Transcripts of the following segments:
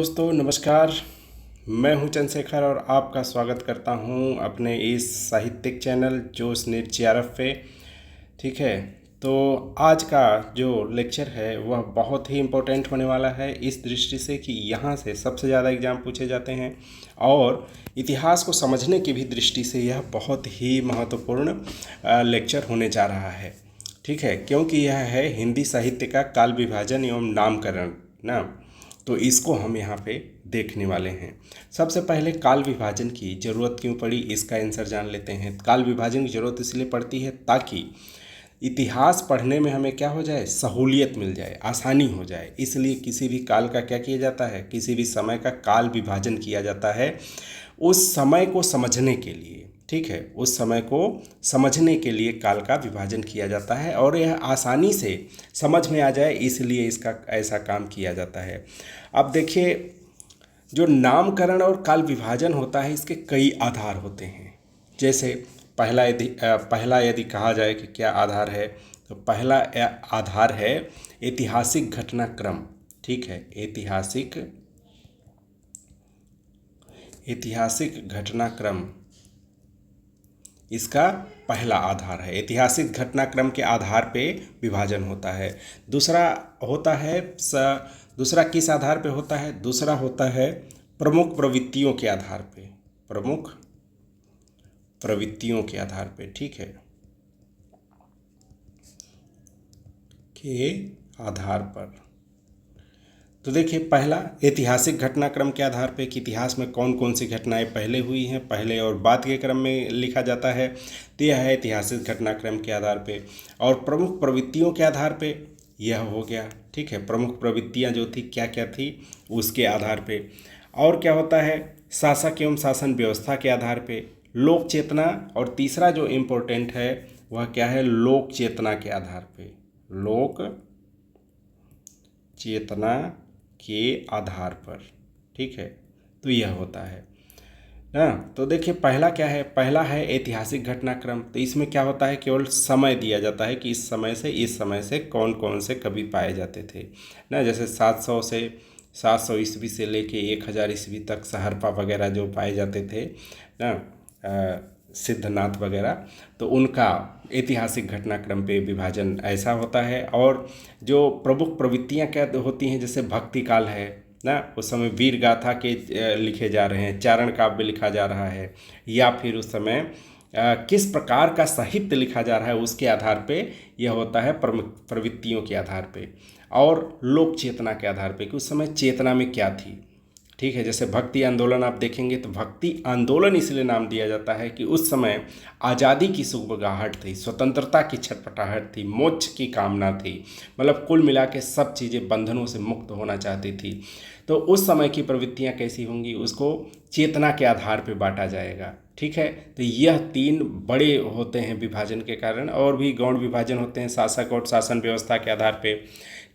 दोस्तों नमस्कार। मैं हूं चंद्रशेखर और आपका स्वागत करता हूं अपने इस साहित्यिक चैनल जोश नीट जेआरएफ पे। ठीक है, तो आज का जो लेक्चर है वह बहुत ही इम्पोर्टेंट होने वाला है इस दृष्टि से कि यहाँ से सबसे ज़्यादा एग्ज़ाम पूछे जाते हैं और इतिहास को समझने की भी दृष्टि से यह बहुत ही महत्वपूर्ण लेक्चर होने जा रहा है। ठीक है, क्योंकि यह है हिंदी साहित्य का काल विभाजन एवं नामकरण ना, तो इसको हम यहाँ पे देखने वाले हैं। सबसे पहले काल विभाजन की ज़रूरत क्यों पड़ी इसका आंसर जान लेते हैं। काल विभाजन की ज़रूरत इसलिए पड़ती है ताकि इतिहास पढ़ने में हमें क्या हो जाए, सहूलियत मिल जाए, आसानी हो जाए। इसलिए किसी भी काल का क्या किया जाता है, किसी भी समय का काल विभाजन किया जाता है उस समय को समझने के लिए। ठीक है, उस समय को समझने के लिए काल का विभाजन किया जाता है और यह आसानी से समझ में आ जाए इसलिए इसका ऐसा काम किया जाता है। अब देखिए, जो नामकरण और काल विभाजन होता है इसके कई आधार होते हैं। जैसे पहला यदि कहा जाए कि क्या आधार है, तो पहला आधार है ऐतिहासिक घटनाक्रम। ठीक है, ऐतिहासिक घटनाक्रम इसका पहला आधार है। ऐतिहासिक घटनाक्रम के आधार पे विभाजन होता है। दूसरा किस आधार पे होता है? दूसरा होता है प्रमुख प्रवृत्तियों के आधार पे, प्रमुख प्रवृत्तियों के आधार पे। ठीक है, के आधार पर। तो देखिए, पहला ऐतिहासिक घटनाक्रम के आधार पे कि इतिहास में कौन कौन सी घटनाएं पहले हुई हैं, पहले और बाद के क्रम में लिखा जाता है, तो यह है ऐतिहासिक घटनाक्रम के आधार पे। और प्रमुख प्रवृत्तियों के आधार पे यह हो गया। ठीक है, प्रमुख प्रवृत्तियां जो थी क्या क्या थी उसके आधार पे। और क्या होता है, शासक एवं शासन व्यवस्था के आधार पे, लोक चेतना। और तीसरा जो इम्पोर्टेंट है वह क्या है, लोक चेतना के आधार पे, लोक चेतना के आधार पर। ठीक है, तो यह होता है ना। तो देखिए, पहला क्या है, पहला है ऐतिहासिक घटनाक्रम। तो इसमें क्या होता है, केवल समय दिया जाता है कि इस समय से कौन कौन से कवि पाए जाते थे ना। जैसे 700 ईस्वी से लेके 1000 ईस्वी तक सहरपा वगैरह जो पाए जाते थे ना, सिद्धनाथ वगैरह, तो उनका ऐतिहासिक घटनाक्रम पे विभाजन ऐसा होता है। और जो प्रमुख प्रवृत्तियां क्या होती हैं, जैसे भक्ति काल है ना, उस समय वीर गाथा के लिखे जा रहे हैं, चारण काव्य लिखा जा रहा है, या फिर उस समय किस प्रकार का साहित्य लिखा जा रहा है उसके आधार पे यह होता है प्रमुख प्रवृत्तियों के आधार पे। और लोक चेतना के आधार पे कि उस समय चेतना में क्या थी। ठीक है, जैसे भक्ति आंदोलन आप देखेंगे तो भक्ति आंदोलन इसलिए नाम दिया जाता है कि उस समय आज़ादी की सुगबुगाहट थी, स्वतंत्रता की छटपटाहट थी, मोक्ष की कामना थी। मतलब कुल मिला के सब चीज़ें बंधनों से मुक्त होना चाहती थी। तो उस समय की प्रवृत्तियां कैसी होंगी उसको चेतना के आधार पर बांटा जाएगा। ठीक है, तो यह तीन बड़े होते हैं विभाजन के कारण। और भी गौण विभाजन होते हैं शासक और शासन व्यवस्था के आधार पे।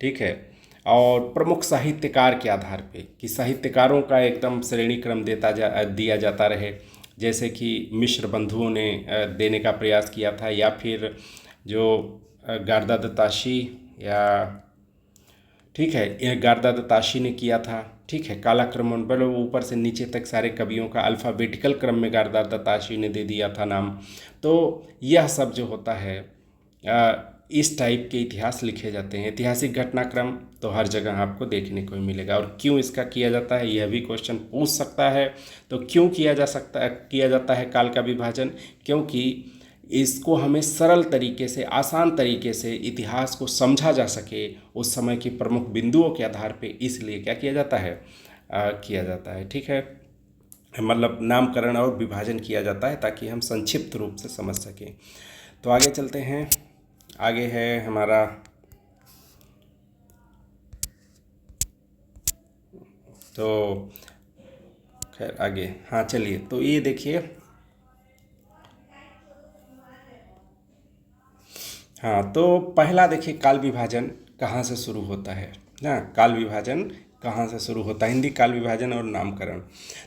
ठीक है, और प्रमुख साहित्यकार के आधार पे कि साहित्यकारों का एकदम श्रेणी क्रम दिया जाता रहे। जैसे कि मिश्र बंधुओं ने देने का प्रयास किया था, या फिर जो गारदा दत्ताशी, या ठीक है यह गारदा दत्ताशी ने किया था। ठीक है, कालाक्रम मतलब ऊपर से नीचे तक सारे कवियों का अल्फ़ाबेटिकल क्रम में गारदा दत्ताशी ने दे दिया था नाम। तो यह सब जो होता है इस टाइप के इतिहास लिखे जाते हैं। ऐतिहासिक घटनाक्रम तो हर जगह आपको देखने को मिलेगा। और क्यों इसका किया जाता है यह भी क्वेश्चन पूछ सकता है। तो क्यों किया जाता है काल का विभाजन? क्योंकि इसको हमें सरल तरीके से, आसान तरीके से इतिहास को समझा जा सके उस समय की प्रमुख बिंदुओं के आधार पे, इसलिए क्या किया जाता है। ठीक है, मतलब नामकरण और विभाजन किया जाता है ताकि हम संक्षिप्त रूप से समझ सकें। तो आगे चलते हैं। आगे है हमारा तो खैर आगे, हाँ चलिए, तो ये देखिए, हाँ तो पहला देखिए काल विभाजन कहाँ से शुरू होता है ना। काल विभाजन कहाँ से शुरू होता है, हिंदी काल विभाजन और नामकरण।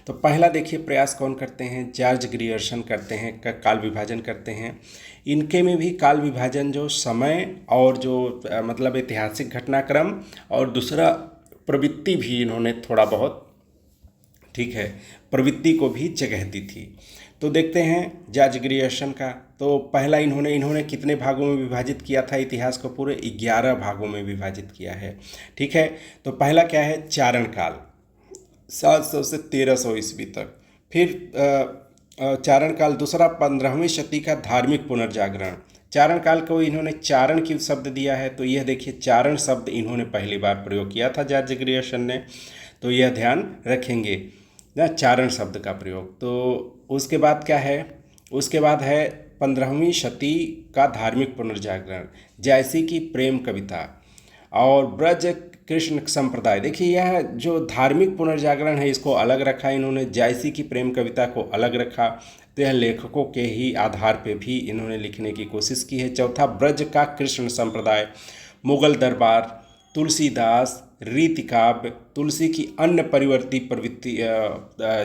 तो पहला देखिए प्रयास कौन करते हैं, जॉर्ज ग्रियर्सन करते हैं, काल विभाजन करते हैं। इनके में भी काल विभाजन जो समय और जो मतलब ऐतिहासिक घटनाक्रम और दूसरा प्रवृत्ति भी इन्होंने थोड़ा बहुत ठीक है, प्रवृत्ति को भी जगह दी थी। तो देखते हैं जॉर्ज ग्रियर्सन का। तो पहला इन्होंने कितने भागों में विभाजित किया था इतिहास को? पूरे 11 भागों में विभाजित किया है। ठीक है, तो पहला क्या है? चारण काल, 700 से 1300 ईस्वी तक। फिर चारण काल दूसरा, 15वीं शती का धार्मिक पुनर्जागरण। चारण काल को इन्होंने चारण की शब्द दिया है, तो यह देखिए चारण शब्द इन्होंने पहली बार प्रयोग किया था जॉर्ज ग्रियर्सन ने, तो यह ध्यान रखेंगे ना, चारण शब्द का प्रयोग। तो उसके बाद क्या है? उसके बाद है 15वीं शती का धार्मिक पुनर्जागरण, जैसी की प्रेम कविता और ब्रज कृष्ण संप्रदाय। देखिए यह जो धार्मिक पुनर्जागरण है इसको अलग रखा इन्होंने, जैसी की प्रेम कविता को अलग रखा। तो यह लेखकों के ही आधार पे भी इन्होंने लिखने की कोशिश की है। चौथा, ब्रज का कृष्ण संप्रदाय, मुगल दरबार, तुलसीदास, रीति काव्य, तुलसी की अन्य परिवर्ती प्रवृत्ति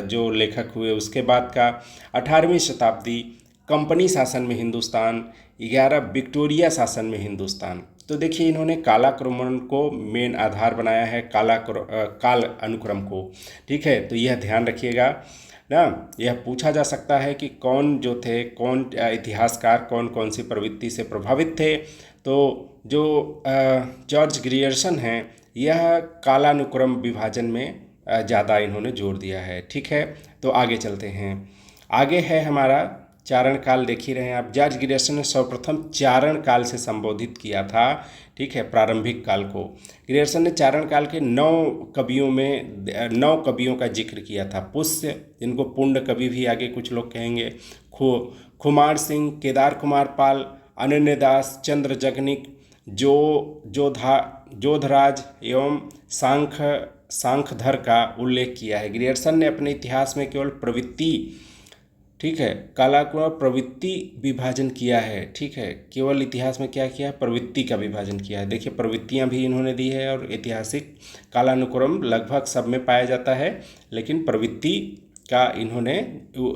जो लेखक हुए। उसके बाद का 18वीं शताब्दी, कंपनी शासन में हिंदुस्तान। 11, विक्टोरिया शासन में हिंदुस्तान। तो देखिए इन्होंने कालाक्रमण को मेन आधार बनाया है, काल अनुक्रम को। ठीक है, तो यह ध्यान रखिएगा ना। यह पूछा जा सकता है कि कौन जो थे, कौन इतिहासकार कौन कौन सी प्रवृत्ति से प्रभावित थे। तो जो जॉर्ज ग्रियर्सन हैं यह कालानुक्रम विभाजन में ज़्यादा इन्होंने जोर दिया है। ठीक है, तो आगे चलते हैं। आगे है हमारा चारण काल। देख ही रहे हैं आप, जॉर्ज ग्रियर्सन ने सर्वप्रथम चारण काल से संबोधित किया था। ठीक है, प्रारंभिक काल को ग्रियर्सन ने चारण काल के 9 कवियों में 9 कवियों का जिक्र किया था। पुष्य, जिनको पुंड कवि भी आगे कुछ लोग कहेंगे, खुमार सिंह, केदार कुमार पाल, अनन्यदास, चंद्र जगनिक, जोधराज एवं सांखधर का उल्लेख किया है। ग्रियर्सन ने अपने इतिहास में केवल प्रवृत्ति, ठीक है, काला को प्रवृत्ति विभाजन किया है। ठीक है, केवल इतिहास में क्या किया है? प्रवृत्ति का विभाजन किया है। देखिए प्रवृत्तियां भी इन्होंने दी है और ऐतिहासिक कालानुक्रम लगभग सब में पाया जाता है, लेकिन प्रवृत्ति का इन्होंने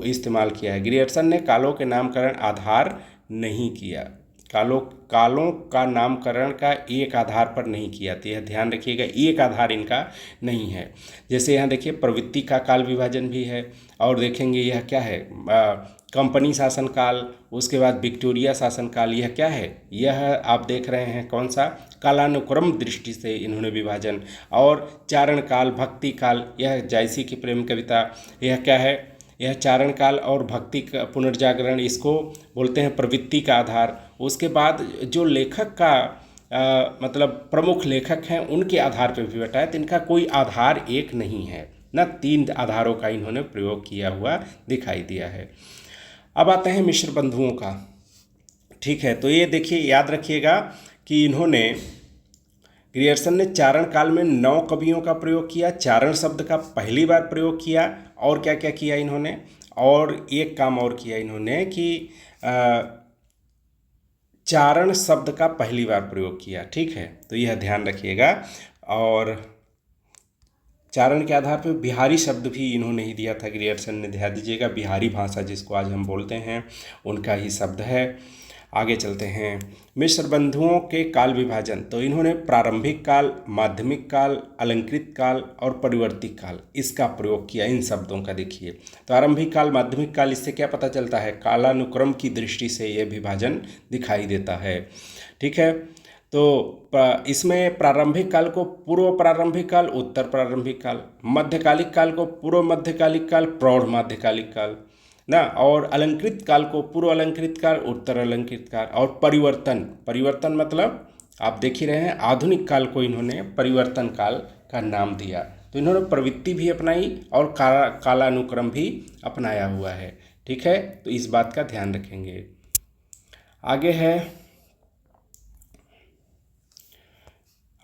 इस्तेमाल किया है। ग्रियर्सन ने कालों के नामकरण आधार नहीं किया, कालों का नामकरण का एक आधार पर नहीं किया, तो यह ध्यान रखिएगा, एक आधार इनका नहीं है। जैसे यहाँ देखिए प्रवृत्ति का काल विभाजन भी है, और देखेंगे यह क्या है? कंपनी शासन काल, उसके बाद विक्टोरिया शासन काल। यह क्या है? यह आप देख रहे हैं कौन सा? कालानुक्रम दृष्टि से इन्होंने विभाजन। और चारण काल, भक्ति काल, यह जैसी की प्रेम कविता, यह क्या है? यह चारण काल और भक्ति का पुनर्जागरण, इसको बोलते हैं प्रवृत्ति का आधार। उसके बाद जो लेखक का मतलब प्रमुख लेखक हैं उनके आधार पर भी बताया, तो इनका कोई आधार एक नहीं है ना, 3 आधारों का इन्होंने प्रयोग किया हुआ दिखाई दिया है। अब आते हैं मिश्र बंधुओं का। ठीक है, तो ये देखिए याद रखिएगा कि इन्होंने ग्रियर्सन ने चारण काल में 9 कवियों का प्रयोग किया, चारण शब्द का पहली बार प्रयोग किया। और क्या क्या किया इन्होंने? और एक काम और किया इन्होंने कि चारण शब्द का पहली बार प्रयोग किया। ठीक है, तो यह ध्यान रखिएगा। और चारण के आधार पर बिहारी शब्द भी इन्होंने ही दिया था ग्रियर्सन ने, ध्यान दीजिएगा, बिहारी भाषा जिसको आज हम बोलते हैं उनका ही शब्द है। आगे चलते हैं। मिश्र बंधुओं के काल विभाजन, तो इन्होंने प्रारंभिक काल, माध्यमिक काल, अलंकृत काल और परिवर्ती काल, इसका प्रयोग किया इन शब्दों का। देखिए तो आरंभिक काल, माध्यमिक काल, इससे क्या पता चलता है? कालानुक्रम की दृष्टि से यह विभाजन दिखाई देता है। ठीक है, तो इसमें प्रारंभिक काल को पूर्व प्रारंभिक काल, उत्तर प्रारंभिक काल, मध्यकालिक काल को पूर्व मध्यकालिक काल, प्रौढ़ मध्यकालिक काल ना, और अलंकृत काल को पूर्व अलंकृत काल, उत्तर अलंकृत काल। और परिवर्तन मतलब आप देख ही रहे हैं, आधुनिक काल को इन्होंने परिवर्तन काल का नाम दिया। तो इन्होंने प्रवृत्ति भी अपनाई और कालानुक्रम भी अपनाया हुआ है। ठीक है, तो इस बात का ध्यान रखेंगे। आगे है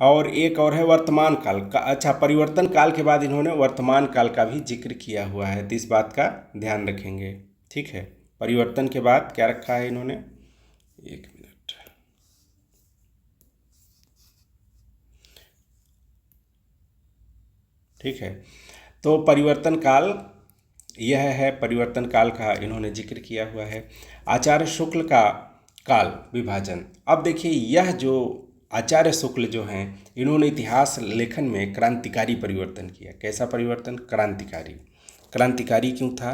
और एक और है वर्तमान काल का। अच्छा, परिवर्तन काल के बाद इन्होंने वर्तमान काल का भी जिक्र किया हुआ है, तो इस बात का ध्यान रखेंगे। ठीक है, परिवर्तन के बाद क्या रखा है इन्होंने? एक मिनट, ठीक है, तो परिवर्तन काल यह है, परिवर्तन काल का इन्होंने जिक्र किया हुआ है। आचार्य शुक्ल का काल विभाजन। अब देखिए यह जो आचार्य शुक्ल जो हैं, इन्होंने इतिहास लेखन में क्रांतिकारी परिवर्तन किया। कैसा परिवर्तन? क्रांतिकारी। क्रांतिकारी क्यों था?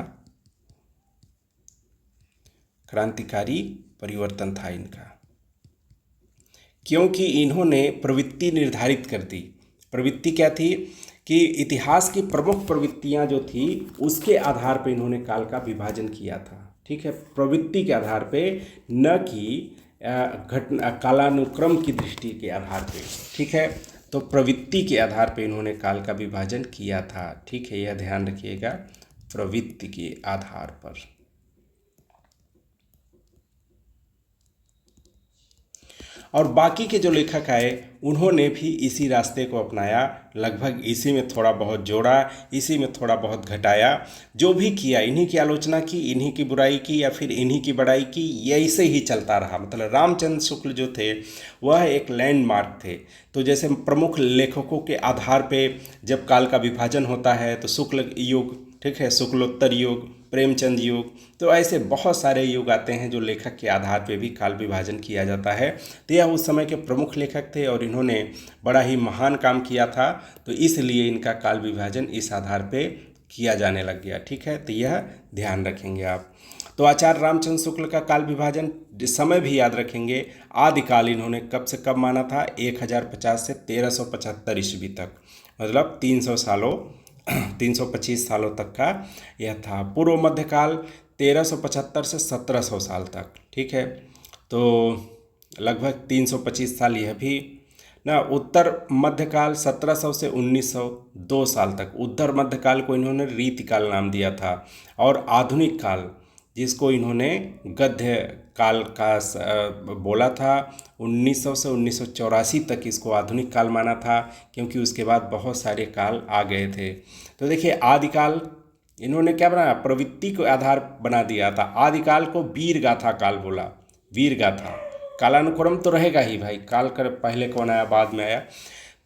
क्रांतिकारी परिवर्तन था इनका, क्योंकि इन्होंने प्रवृत्ति निर्धारित कर दी। प्रवृत्ति क्या थी कि इतिहास की प्रमुख प्रवृत्तियां जो थी उसके आधार पर इन्होंने काल का विभाजन किया था। ठीक है, प्रवृत्ति के आधार पे, न कि घटना कालानुक्रम की दृष्टि के आधार पे। ठीक है, तो प्रवृत्ति के आधार पे इन्होंने काल का विभाजन किया था। ठीक है, यह ध्यान रखिएगा, प्रवृत्ति के आधार पर। और बाकी के जो लेखक आए उन्होंने भी इसी रास्ते को अपनाया, लगभग इसी में थोड़ा बहुत जोड़ा, इसी में थोड़ा बहुत घटाया, जो भी किया इन्हीं की आलोचना की, इन्हीं की बुराई की या फिर इन्हीं की बड़ाई की, ये ऐसे ही चलता रहा। मतलब रामचंद्र शुक्ल जो थे वह एक लैंडमार्क थे। तो जैसे प्रमुख लेखकों के आधार पे जब काल का विभाजन होता है तो शुक्ल युग, ठीक है, शुक्लोत्तर युग, प्रेमचंद युग, तो ऐसे बहुत सारे युग आते हैं जो लेखक के आधार पे भी काल विभाजन किया जाता है। तो यह उस समय के प्रमुख लेखक थे और इन्होंने बड़ा ही महान काम किया था, तो इसलिए इनका काल विभाजन इस आधार पे किया जाने लग गया। ठीक है, तो यह ध्यान रखेंगे आप। तो आचार्य रामचंद्र शुक्ल का काल विभाजन समय भी याद रखेंगे। आदिकाल इन्होंने कब से कब माना था? 1050 से 1375 ईस्वी तक, मतलब 325 सालों तक का यह था। पूर्व मध्यकाल 1375 से 1700 साल तक। ठीक है, तो लगभग 325 साल यह भी ना। उत्तर मध्यकाल 1700 से 1902 साल तक, उत्तर मध्यकाल को इन्होंने रीतिकाल नाम दिया था। और आधुनिक काल जिसको इन्होंने गद्य काल का बोला था, 1900 से 1984 तक इसको आधुनिक काल माना था, क्योंकि उसके बाद बहुत सारे काल आ गए थे। तो देखिए, आदिकाल इन्होंने क्या बनाया? प्रवृत्ति को आधार बना दिया था। आदिकाल को वीर गाथा काल बोला, वीर गाथा। कालानुक्रम तो रहेगा ही भाई, काल कर पहले कौन आया बाद में आया।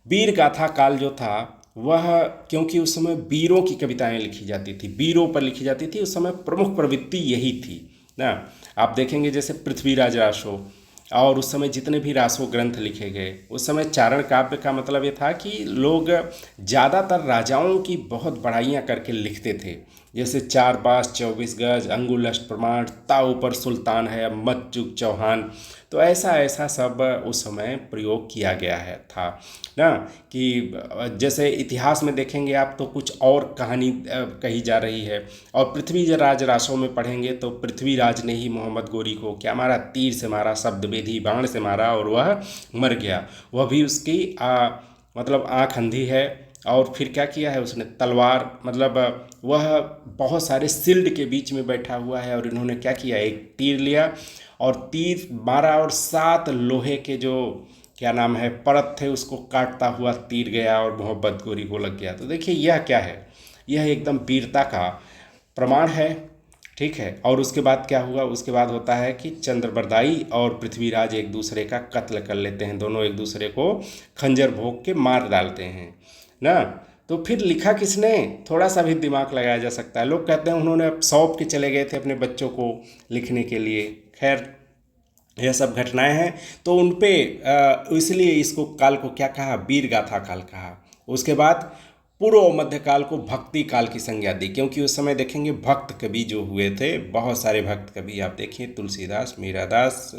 वीर गाथा काल जो था वह, क्योंकि उस समय वीरों की कविताएं लिखी जाती थी, वीरों पर लिखी जाती थी, उस समय प्रमुख प्रवृत्ति यही थी ना। आप देखेंगे जैसे पृथ्वीराज रासो, और उस समय जितने भी रासो ग्रंथ लिखे गए, उस समय चारण काव्य का मतलब ये था कि लोग ज़्यादातर राजाओं की बहुत बड़ाइयाँ करके लिखते थे। जैसे 4 बास 24 गज, अंगुलष्ट प्रमाण, ताऊ पर सुल्तान है, मत चुक चौहान। तो ऐसा सब उस समय प्रयोग किया गया है था ना। कि जैसे इतिहास में देखेंगे आप तो कुछ और कहानी कही जा रही है, और पृथ्वीराज रासों में पढ़ेंगे तो पृथ्वीराज ने ही मोहम्मद गोरी को क्या मारा? तीर से मारा, शब्दवेधी बाण से मारा, और वह मर गया। वह भी उसकी मतलब आँख अंधी है। और फिर क्या किया है उसने? तलवार, मतलब वह बहुत सारे शिल्ड के बीच में बैठा हुआ है, और इन्होंने क्या किया? एक तीर लिया और तीर मारा, और 7 लोहे के जो क्या नाम है परत थे उसको काटता हुआ तीर गया और मोहम्मद गोरी को लग गया। तो देखिए यह क्या है? यह एकदम वीरता का प्रमाण है। ठीक है, और उसके बाद क्या हुआ? उसके बाद होता है कि चंद्रबरदाई और पृथ्वीराज एक दूसरे का कत्ल कर लेते हैं, दोनों एक दूसरे को खंजर भोंक के मार डालते हैं ना। तो फिर लिखा किसने? थोड़ा सा भी दिमाग लगाया जा सकता है। लोग कहते हैं उन्होंने सौंप के चले गए थे अपने बच्चों को लिखने के लिए। खैर, यह सब घटनाएं हैं, तो उन पे इसलिए इसको काल को क्या कहा? वीर गाथा काल कहा। उसके बाद पूर्व मध्यकाल को भक्ति काल की संज्ञा दी, क्योंकि उस समय देखेंगे भक्त कवि जो हुए थे, बहुत सारे भक्त कवि आप देखिए, तुलसीदास, मीरादास,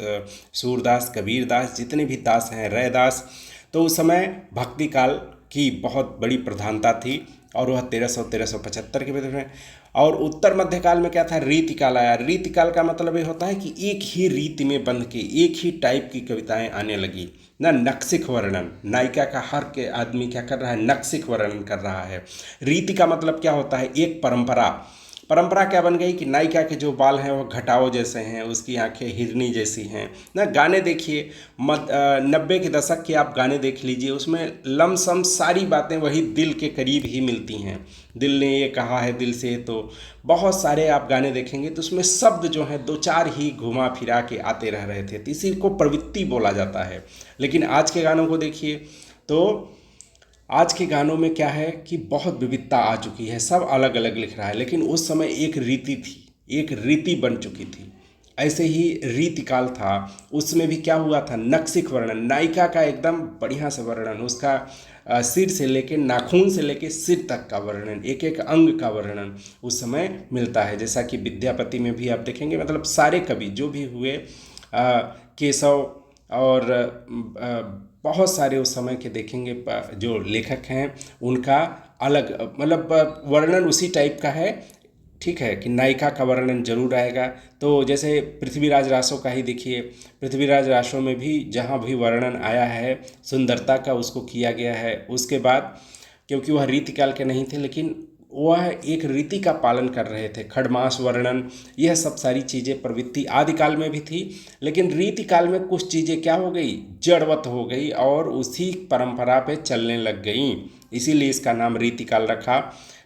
सूरदास, कबीरदास, जितने भी दास हैं, रैदास। तो उस समय भक्ति काल की बहुत बड़ी प्रधानता थी, और वह 1375 के में। और उत्तर मध्यकाल में क्या था? रीतिकाल आया। रीतिकाल का मतलब ये होता है कि एक ही रीति में बंध के एक ही टाइप की कविताएं आने लगी ना। नक्सिक वर्णन, नायिका का हर के आदमी क्या कर रहा है? नक्सिक वर्णन कर रहा है। रीति का मतलब क्या होता है? एक परंपरा। परंपरा क्या बन गई कि नायिका के जो बाल हैं वो घटाओ जैसे हैं, उसकी आंखें हिरनी जैसी हैं ना। गाने देखिए, 90 के दशक के आप गाने देख लीजिए, उसमें लमसम सारी बातें वही दिल के करीब ही मिलती हैं। दिल ने ये कहा है दिल से, तो बहुत सारे आप गाने देखेंगे तो उसमें शब्द जो हैं 2-4 ही घुमा फिरा के आते रह रहे थे, तो इसी को प्रवृत्ति बोला जाता है। लेकिन आज के गानों को देखिए तो आज के गानों में क्या है कि बहुत विविधता आ चुकी है, सब अलग अलग लिख रहा है। लेकिन उस समय एक रीति थी, एक रीति बन चुकी थी। ऐसे ही रीतिकाल था, उसमें भी क्या हुआ था? नक्सिक वर्णन, नायिका का एकदम बढ़िया से वर्णन, उसका सिर से लेके नाखून से लेके सिर तक का वर्णन, एक एक अंग का वर्णन उस समय मिलता है। जैसा कि विद्यापति में भी आप देखेंगे, मतलब सारे कवि जो भी हुए, केशव और बहुत सारे उस समय के देखेंगे जो लेखक हैं, उनका अलग मतलब वर्णन उसी टाइप का है। ठीक है कि नायिका का वर्णन जरूर आएगा। तो जैसे पृथ्वीराज रासो का ही देखिए, पृथ्वीराज रासो में भी जहाँ भी वर्णन आया है सुंदरता का उसको किया गया है। उसके बाद क्योंकि वह रीतिकाल के नहीं थे, लेकिन वह एक रीति का पालन कर रहे थे, खड़मास वर्णन, यह सब सारी चीज़ें प्रवृत्ति आदिकाल में भी थी, लेकिन रीतिकाल में कुछ चीज़ें क्या हो गई, जड़वत हो गई और उसी परंपरा पे चलने लग गई, इसीलिए इसका नाम रीतिकाल रखा।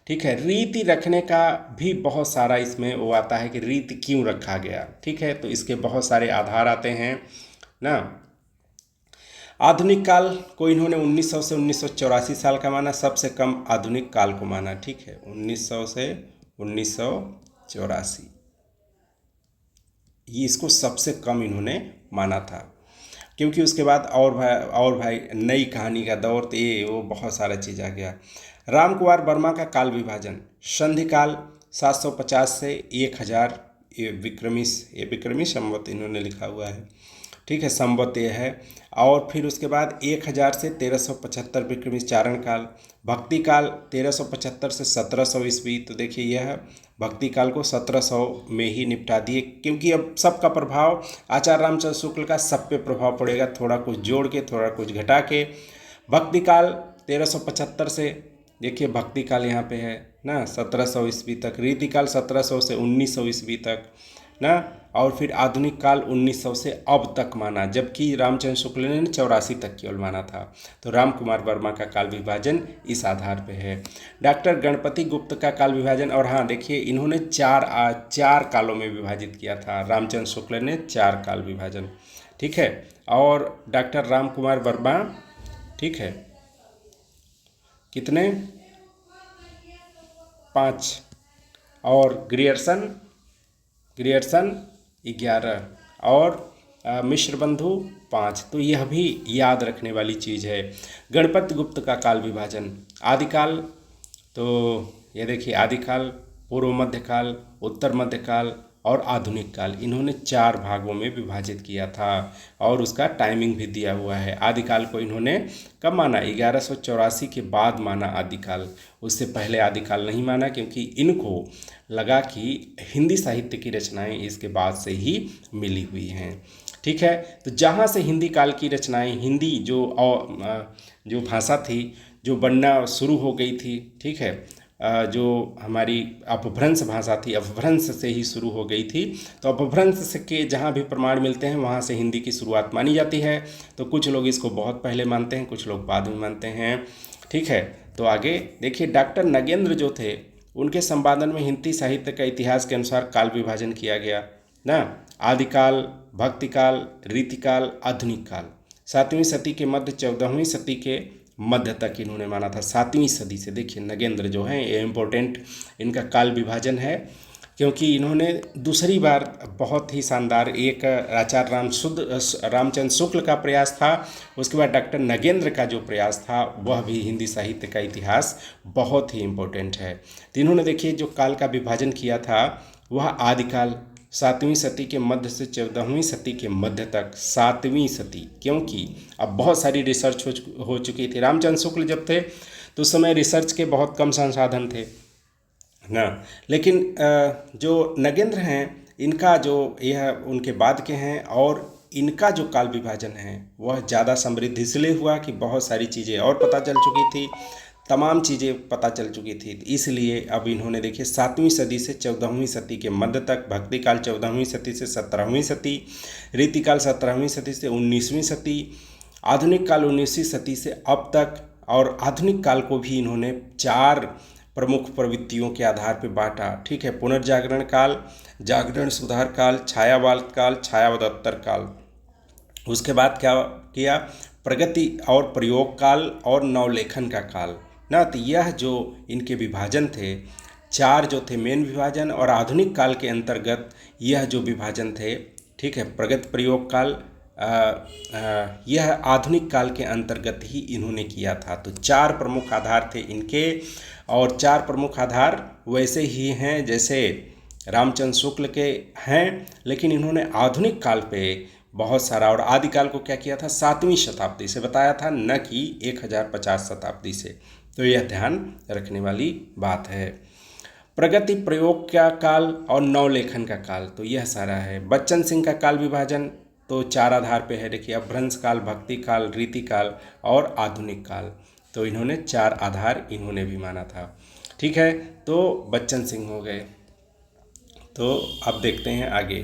ठीक है, रीति रखने का भी बहुत सारा इसमें वो आता है कि रीति क्यों रखा गया। ठीक है, तो इसके बहुत सारे आधार आते हैं ना। आधुनिक काल को इन्होंने 1900 से 1984 साल का माना, सबसे कम आधुनिक काल को माना। ठीक है, 1900 से 1984 ये इसको सबसे कम इन्होंने माना था, क्योंकि उसके बाद और भाई नई कहानी का दौर, तो ये वो बहुत सारा चीज़ आ गया। राम कुमार वर्मा का काल विभाजन, संधि काल 750 से 1000, ये विक्रमी संवत इन्होंने लिखा हुआ है। ठीक है, संवत ये है। और फिर उसके बाद 1000 से 1375 विक्रमी चारण काल, भक्ति काल 1375 से 1700 ईस्वी। तो देखिए यह भक्ति काल को 1700 में ही निपटा दिए, क्योंकि अब सबका प्रभाव आचार्य रामचंद्र शुक्ल का सब पे प्रभाव पड़ेगा, थोड़ा कुछ जोड़ के थोड़ा कुछ घटा के। भक्ति काल 1375 से देखिए भक्ति काल यहाँ पे है ना 1700 ईस्वी तक, रीति काल 1700 से 1900 ईस्वी तक ना, और फिर आधुनिक काल 1900 से अब तक माना, जबकि रामचंद्र शुक्ल ने 84 तक केवल माना था। तो राम कुमार वर्मा का काल विभाजन इस आधार पे है। डॉक्टर गणपति गुप्त का काल विभाजन, और हाँ देखिए इन्होंने चार कालों में विभाजित किया था, रामचंद्र शुक्ल ने 4 काल विभाजन। ठीक है, और डॉक्टर राम कुमार वर्मा, ठीक है, कितने 5, और ग्रियर्सन 11 और मिश्र बंधु 5। तो यह भी याद रखने वाली चीज़ है। गणपति गुप्त का काल विभाजन, आदिकाल, तो ये देखिए आदिकाल, पूर्व मध्यकाल, उत्तर मध्यकाल और आधुनिक काल, इन्होंने 4 भागों में विभाजित किया था और उसका टाइमिंग भी दिया हुआ है। आदिकाल को इन्होंने कब माना, 1184 के बाद माना आदिकाल, उससे पहले आदिकाल नहीं माना, क्योंकि इनको लगा कि हिंदी साहित्य की रचनाएं इसके बाद से ही मिली हुई हैं। ठीक है, तो जहाँ से हिंदी काल की रचनाएं, हिंदी जो भाषा थी जो बनना शुरू हो गई थी, ठीक है, जो हमारी अपभ्रंश भाषा थी, अपभ्रंश से ही शुरू हो गई थी। तो अपभ्रंश के जहाँ भी प्रमाण मिलते हैं वहाँ से हिंदी की शुरुआत मानी जाती है। तो कुछ लोग इसको बहुत पहले मानते हैं, कुछ लोग बाद में मानते हैं। ठीक है, तो आगे देखिए डॉक्टर नगेंद्र जो थे, उनके संपादन में हिंदी साहित्य का इतिहास के अनुसार काल विभाजन किया गया ना। आदिकाल, भक्तिकाल, रीतिकाल, आधुनिक काल, 7वीं सदी के मध्य 14वीं सदी के मध्य तक इन्होंने माना था। 7वीं सदी से देखिए नगेंद्र जो हैं, ये इम्पोर्टेंट इनका काल विभाजन है, क्योंकि इन्होंने दूसरी बार बहुत ही शानदार, एक आचार्य रामचंद्र शुक्ल का प्रयास था, उसके बाद डॉक्टर नगेंद्र का जो प्रयास था वह भी हिंदी साहित्य का इतिहास बहुत ही इम्पोर्टेंट है। तो इन्होंने देखिए जो काल का विभाजन किया था वह आदिकाल 7वीं सदी के मध्य से 14वीं सदी के मध्य तक। 7वीं सदी, क्योंकि अब बहुत सारी रिसर्च हो चुकी थी। रामचंद्र शुक्ल जब थे तो उस समय रिसर्च के बहुत कम संसाधन थे ना, लेकिन जो नगेंद्र हैं इनका जो यह उनके बाद के हैं, और इनका जो काल विभाजन है वह ज़्यादा समृद्ध इसलिए हुआ कि बहुत सारी चीज़ें और पता चल चुकी थी, तमाम चीज़ें पता चल चुकी थी, इसलिए अब इन्होंने देखिए 7वीं सदी से 14वीं सदी के मध्य तक, भक्ति काल 14वीं सदी से 17वीं सदी, रीतिकाल 17वीं सदी से 19वीं सदी, आधुनिक काल 19वीं सदी से अब तक। और आधुनिक काल को भी इन्होंने 4 प्रमुख प्रवृत्तियों के आधार पर बांटा। ठीक है, पुनर्जागरण काल, जागरण सुधार काल, छायावाद काल, छायावदत्तर काल। उसके बाद क्या किया, प्रगति और प्रयोग काल और नवलेखन का काल ना। तो यह जो इनके विभाजन थे, 4 जो थे मेन विभाजन, और आधुनिक काल के अंतर्गत यह जो विभाजन थे, ठीक है, प्रगति प्रयोग काल, यह आधुनिक काल के अंतर्गत ही इन्होंने किया था। तो 4 प्रमुख आधार थे इनके, और 4 प्रमुख आधार वैसे ही हैं जैसे रामचंद्र शुक्ल के हैं, लेकिन इन्होंने आधुनिक काल पे बहुत सारा, और आदिकाल को क्या किया था 7वीं शताब्दी से बताया था, न कि 1050 शताब्दी से। तो यह ध्यान रखने वाली बात है। प्रगति प्रयोग का काल और नवलेखन का काल, तो यह सारा है। बच्चन सिंह का काल विभाजन तो 4 आधार पे है, देखिए अपभ्रंश काल, भक्ति काल, रीति काल और आधुनिक काल। तो इन्होंने 4 आधार इन्होंने भी माना था। ठीक है, तो बच्चन सिंह हो गए। तो अब देखते हैं आगे।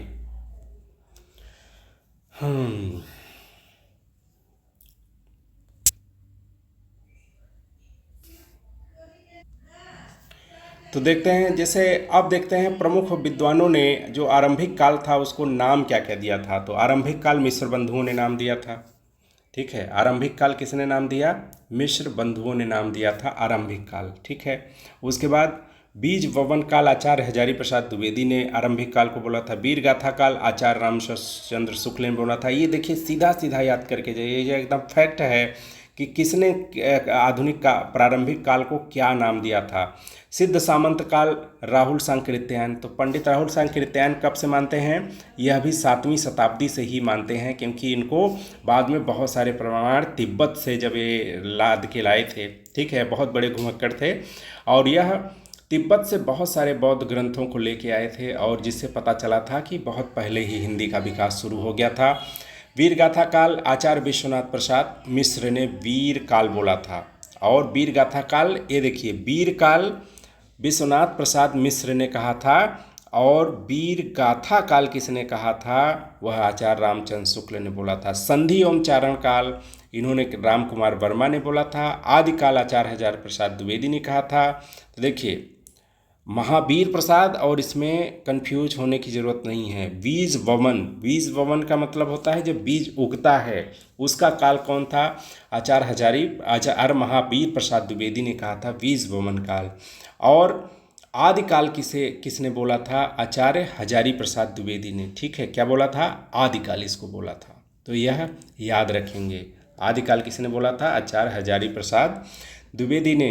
तो देखते हैं, जैसे अब देखते हैं प्रमुख विद्वानों ने जो आरंभिक काल था उसको नाम क्या क्या दिया था। तो आरंभिक काल मिश्र बंधुओं ने नाम दिया था। ठीक है, आरंभिक काल किसने नाम दिया? मिश्र बंधुओं ने नाम दिया था आरंभिक काल। ठीक है, उसके बाद बीज ववन काल आचार्य हजारी प्रसाद द्विवेदी ने आरंभिक काल को बोला था। वीर गाथा काल आचार्य रामचंद्र शुक्ल ने बोला था। ये देखिए सीधा सीधा याद करके जाइए, ये एकदम फैक्ट है कि किसने आधुनिक का प्रारंभिक काल को क्या नाम दिया था। सिद्ध सामंत काल राहुल सांकृत्यायन, तो पंडित राहुल सांकृत्यायन कब से मानते हैं? यह भी 7वीं शताब्दी से ही मानते हैं, क्योंकि इनको बाद में बहुत सारे प्रमाण तिब्बत से जब ये लाद के लाए थे। ठीक है, बहुत बड़े घुमक्कड़ थे, और यह तिब्बत से बहुत सारे बौद्ध ग्रंथों को लेके आए थे, और जिससे पता चला था कि बहुत पहले ही हिंदी का विकास शुरू हो गया था। वीरगाथा काल आचार्य विश्वनाथ प्रसाद मिश्र ने वीर काल बोला था, और वीरगाथा काल ये देखिए वीर काल विश्वनाथ प्रसाद मिश्र ने कहा था, और वीर गाथा काल किसने कहा था? वह आचार्य रामचंद्र शुक्ल ने बोला था। संधि एवं चारण काल इन्होंने राम कुमार वर्मा ने बोला था। आदिकाल आचार्य हजारी प्रसाद द्विवेदी ने कहा था। तो देखिए महावीर प्रसाद, और इसमें कंफ्यूज होने की ज़रूरत नहीं है। बीज वमन, बीज वमन का मतलब होता है जब बीज उगता है, उसका काल कौन था? आचार्य महावीर प्रसाद द्विवेदी ने कहा था बीज वमन काल। और आदिकाल किसने बोला था? आचार्य हजारी प्रसाद द्विवेदी ने। ठीक है, क्या बोला था? आदिकाल इसको बोला था। तो यह याद रखेंगे, आदिकाल किसने बोला था? आचार्य हजारी प्रसाद द्विवेदी ने।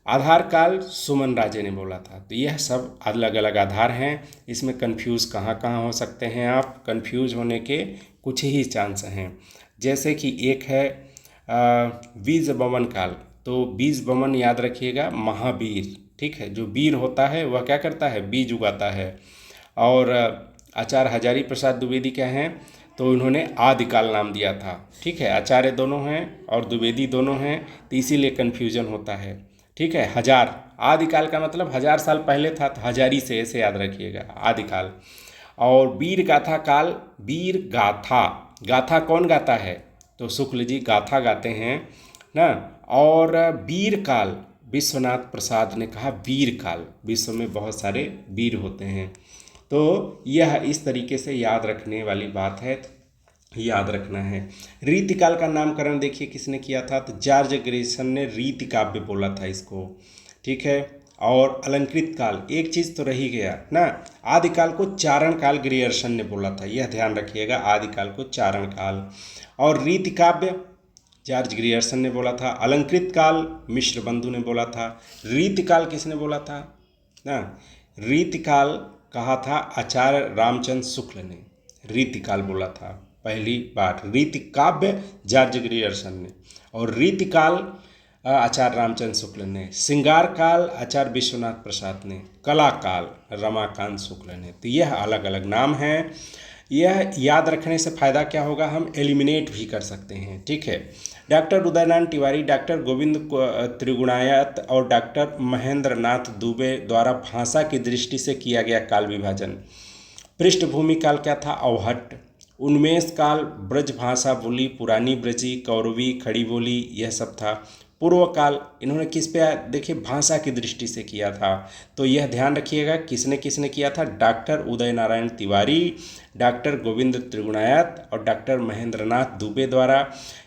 आधार काल सुमन राजे ने बोला था। तो यह सब अलग अलग आधार हैं, इसमें कंफ्यूज कहाँ कहाँ हो सकते हैं आप? कंफ्यूज होने के कुछ ही चांस हैं, जैसे कि एक है बीज वमन काल। तो बीज वमन याद रखिएगा, महावीर। ठीक है, जो वीर होता है वह क्या करता है? बीज उगाता है। और आचार्य हजारी प्रसाद द्विवेदी क्या हैं? तो उन्होंने आदिकाल नाम दिया था। ठीक है, आचार्य दोनों हैं और द्विवेदी दोनों हैं, तो इसीलिए कन्फ्यूजन होता है। ठीक है, हजार आदिकाल का मतलब 1000 साल पहले था, तो हजारी से ऐसे याद रखिएगा आदिकाल। और वीर गाथा काल, वीर गाथा, गाथा कौन गाता है? तो शुक्ल जी गाथा गाते हैं ना। और वीर काल विश्वनाथ प्रसाद ने कहा वीर काल, विश्व में बहुत सारे वीर होते हैं। तो यह इस तरीके से याद रखने वाली बात है, याद रखना है। रीतिकाल का नामकरण देखिए किसने किया था? तो जॉर्ज ग्रेसन ने रीति काव्य बोला था इसको। ठीक है, और अलंकृत काल, एक चीज़ तो रही गया ना, आदिकाल को चारण काल ग्रियर्सन ने बोला था, यह ध्यान रखिएगा, आदिकाल को चारण काल। और रीति काव्य जॉर्ज ग्रियर्सन ने बोला था। अलंकृत काल मिश्र बंधु ने बोला था। रीतिकाल किसने बोला था ना? रीतिकाल कहा था आचार्य रामचंद्र शुक्ल ने, रीतिकाल बोला था पहली बार। रीति काव्य जॉर्ज ग्रियर्सन ने, और रीतिकाल आचार्य रामचंद्र शुक्ल ने। श्रृंगार काल आचार्य विश्वनाथ प्रसाद ने। कला काल रमाकांत शुक्ल ने। तो यह अलग अलग नाम हैं। यह याद रखने से फ़ायदा क्या होगा? हम एलिमिनेट भी कर सकते हैं। ठीक है, डॉक्टर उदयनारायण तिवारी, डॉक्टर गोविंद त्रिगुणायत और डॉक्टर महेंद्र नाथ दुबे द्वारा भाषा की दृष्टि से किया गया काल विभाजन। पृष्ठभूमि काल क्या था? अवहट्ट। उन्मेष काल ब्रज भाषा बोली, पुरानी ब्रजी, कौरवी, खड़ी बोली, यह सब था। पूर्व काल इन्होंने किस पे देखिए भाषा की दृष्टि से किया था, तो यह ध्यान रखिएगा किसने किसने किया था? डॉक्टर उदय नारायण तिवारी, डॉक्टर गोविंद त्रिगुणायत और डॉक्टर महेंद्र नाथ दुबे द्वारा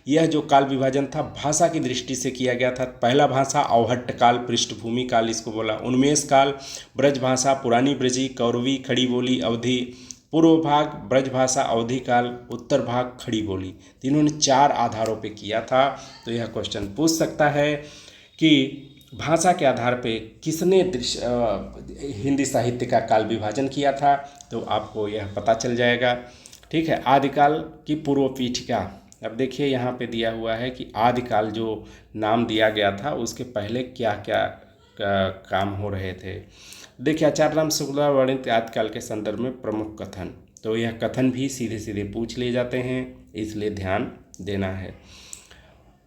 यह जो काल विभाजन था भाषा की दृष्टि से किया गया था। पहला भाषा अवहट्ट काल, पृष्ठभूमि काल इसको बोला। उन्मेष काल ब्रज भाषा, पुरानी ब्रजी, कौरवी, खड़ी बोली, अवधि, पूर्व भाग ब्रजभाषा अवधिकाल, उत्तर भाग खड़ी बोली। तो इन्होंने 4 आधारों पे किया था। तो यह क्वेश्चन पूछ सकता है कि भाषा के आधार पे किसने हिंदी साहित्य का काल विभाजन किया था। तो आपको यह पता चल जाएगा। ठीक है, आदिकाल की पूर्व पीठिका। अब देखिए यहाँ पे दिया हुआ है कि आदिकाल जो नाम दिया गया था उसके पहले क्या क्या काम हो रहे थे। देखिए, आचार्य राम शुक्ला वर्णित आदिकाल के संदर्भ में प्रमुख कथन। तो यह कथन भी सीधे सीधे पूछ लिए जाते हैं, इसलिए ध्यान देना है।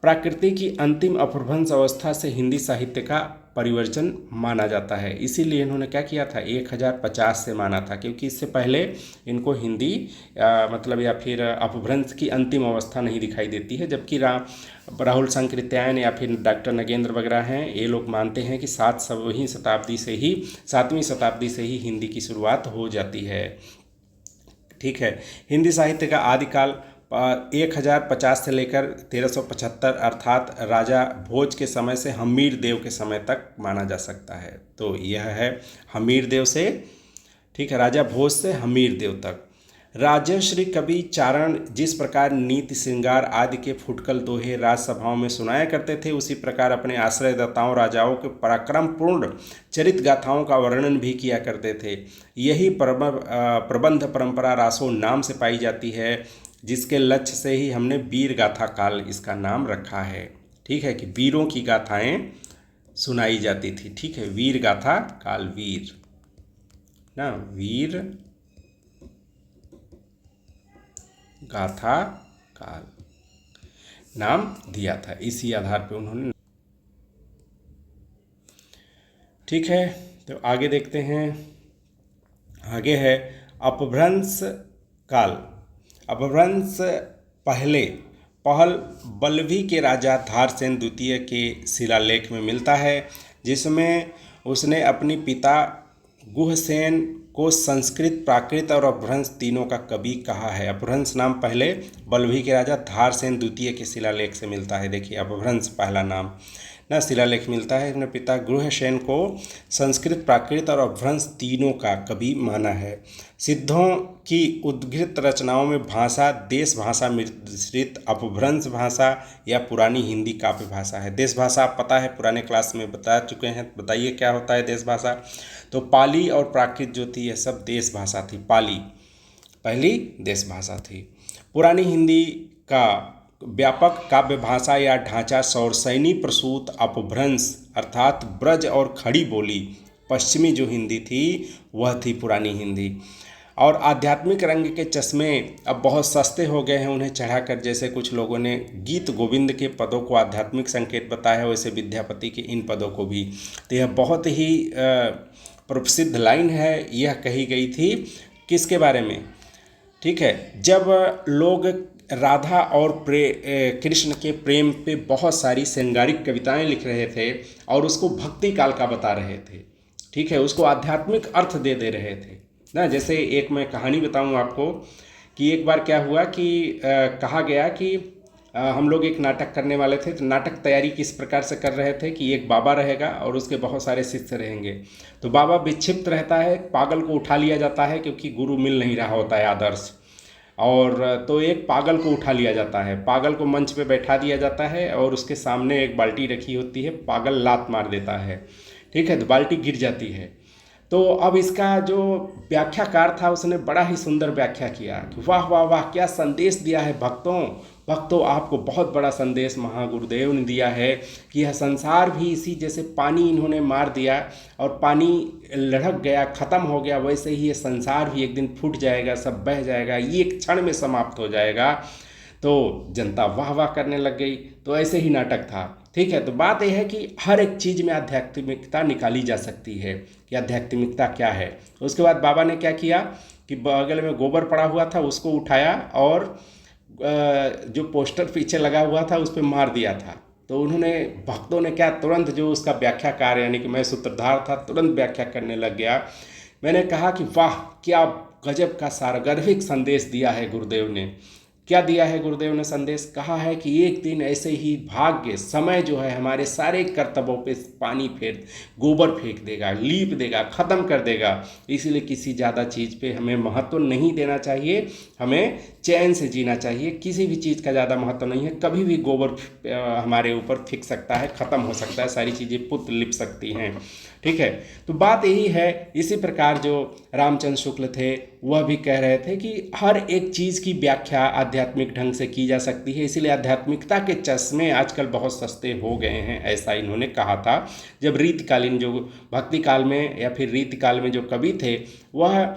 प्रकृति की अंतिम अपभ्रंश अवस्था से हिंदी साहित्य का परिवर्तन माना जाता है। इसीलिए इन्होंने क्या किया था, 1050 से माना था, क्योंकि इससे पहले इनको हिंदी मतलब या फिर अपभ्रंश की अंतिम अवस्था नहीं दिखाई देती है। जबकि राहुल सांकृत्यायन या फिर डॉक्टर नगेंद्र वगैरह हैं, ये लोग मानते हैं कि 7वीं शताब्दी से ही हिंदी की शुरुआत हो जाती है। ठीक है, हिंदी साहित्य का आदिकाल 1050 से लेकर 1375 अर्थात राजा भोज के समय से हमीर देव के समय तक माना जा सकता है। तो यह है हमीर देव से, ठीक है, राजा भोज से हमीर देव तक। राजश्री कवि चारण जिस प्रकार नीति श्रृंगार आदि के फुटकल दोहे राजसभाओं में सुनाया करते थे, उसी प्रकार अपने आश्रयदाताओं राजाओं के पराक्रमपूर्ण चरित गाथाओं का वर्णन भी किया करते थे। यही प्रबंध परंपरा रासो नाम से पाई जाती है, जिसके लक्ष्य से ही हमने वीर गाथा काल इसका नाम रखा है। ठीक है, कि वीरों की गाथाएं सुनाई जाती थी। ठीक है, वीर गाथा काल, वीर ना, वीर गाथा काल नाम दिया था, इसी आधार पे उन्होंने। ठीक है, तो आगे देखते हैं। आगे है अपभ्रंश काल। अपभ्रंश पहल बल्लभी के राजा धारसेन द्वितीय के शिलालेख में मिलता है, जिसमें उसने अपनी पिता गुहसेन को संस्कृत, प्राकृत और अपभ्रंश तीनों का कवि कहा है। अपभ्रंश नाम पहले बल्लभी के राजा धारसेन द्वितीय के शिलालेख से मिलता है। देखिए, अपभ्रंश पहला नाम ना शिलालेख मिलता है। अपने पिता गुहसेन को संस्कृत, प्राकृत और अपभ्रंश तीनों का कवि माना है। सिद्धों की उद्घृत रचनाओं में भाषा देश भाषा मिश्रित अपभ्रंश भाषा या पुरानी हिंदी काव्य भाषा है। देश भाषा आप पता है, पुराने क्लास में बता चुके हैं। बताइए क्या होता है देश भाषा। तो पाली और प्राकृत जो थी यह सब देश भाषा थी। पाली पहली देश भाषा थी। पुरानी हिंदी का व्यापक काव्य भाषा या ढांचा सौरसैनी प्रसूत अपभ्रंश अर्थात ब्रज और खड़ी बोली पश्चिमी जो हिंदी थी वह थी पुरानी हिंदी। और आध्यात्मिक रंग के चश्मे अब बहुत सस्ते हो गए हैं उन्हें चढ़ाकर, जैसे कुछ लोगों ने गीत गोविंद के पदों को आध्यात्मिक संकेत बताया है, वैसे विद्यापति के इन पदों को भी। तो यह बहुत ही प्रसिद्ध लाइन है। यह कही गई थी किसके बारे में, ठीक है, जब लोग राधा और कृष्ण के प्रेम पे बहुत सारी श्रृंगारिक कविताएं लिख रहे थे और उसको भक्ति काल का बता रहे थे। ठीक है, उसको आध्यात्मिक अर्थ दे रहे थे ना। जैसे एक मैं कहानी बताऊं आपको कि एक बार क्या हुआ कि कहा गया कि हम लोग एक नाटक करने वाले थे। तो नाटक तैयारी किस प्रकार से कर रहे थे कि एक बाबा रहेगा और उसके बहुत सारे शिष्य रहेंगे। तो बाबा विक्षिप्त रहता है, पागल को उठा लिया जाता है क्योंकि गुरु मिल नहीं रहा होता है आदर्श। और तो एक पागल को उठा लिया जाता है, पागल को मंच पे बैठा दिया जाता है और उसके सामने एक बाल्टी रखी होती है। पागल लात मार देता है, ठीक है, तो बाल्टी गिर जाती है। तो अब इसका जो व्याख्याकार था उसने बड़ा ही सुंदर व्याख्या किया कि वाह वाह वाह, क्या संदेश दिया है भक्तों, आपको बहुत बड़ा संदेश महागुरुदेव ने दिया है कि यह संसार भी इसी जैसे पानी इन्होंने मार दिया और पानी लढ़क गया, ख़त्म हो गया, वैसे ही ये संसार भी एक दिन फूट जाएगा, सब बह जाएगा, ये एक क्षण में समाप्त हो जाएगा। तो जनता वाह वाह करने लग गई। तो ऐसे ही नाटक था। ठीक है, तो बात यह है कि हर एक चीज़ में आध्यात्मिकता निकाली जा सकती है कि आध्यात्मिकता क्या है। उसके बाद बाबा ने क्या किया कि बगल में गोबर पड़ा हुआ था उसको उठाया और जो पोस्टर पीछे लगा हुआ था उस पर मार दिया था। तो उन्होंने भक्तों ने क्या तुरंत जो उसका व्याख्याकार यानी कि मैं सूत्रधार था तुरंत व्याख्या करने लग गया। मैंने कहा कि वाह क्या गजब का सारगर्भिक संदेश दिया है गुरुदेव ने क्या दिया है गुरुदेव ने संदेश? कहा है कि एक दिन ऐसे ही भाग्य समय जो है हमारे सारे कर्तव्यों पे पानी फेर गोबर फेंक देगा, लीप देगा, ख़त्म कर देगा। इसलिए किसी ज़्यादा चीज़ पे हमें महत्व नहीं देना चाहिए, हमें चैन से जीना चाहिए। किसी भी चीज़ का ज़्यादा महत्व नहीं है। कभी भी गोबर हमारे ऊपर फेंक सकता है, ख़त्म हो सकता है, सारी चीज़ें पुत लिप सकती हैं। ठीक है, तो बात यही है। इसी प्रकार जो रामचंद्र शुक्ल थे वह भी कह रहे थे कि हर एक चीज़ की व्याख्या आध्यात्मिक ढंग से की जा सकती है, इसीलिए आध्यात्मिकता के चश्मे आजकल बहुत सस्ते हो गए हैं, ऐसा इन्होंने कहा था। जब रीतिकालीन जो भक्ति काल में या फिर रीतिकाल में जो कवि थे वह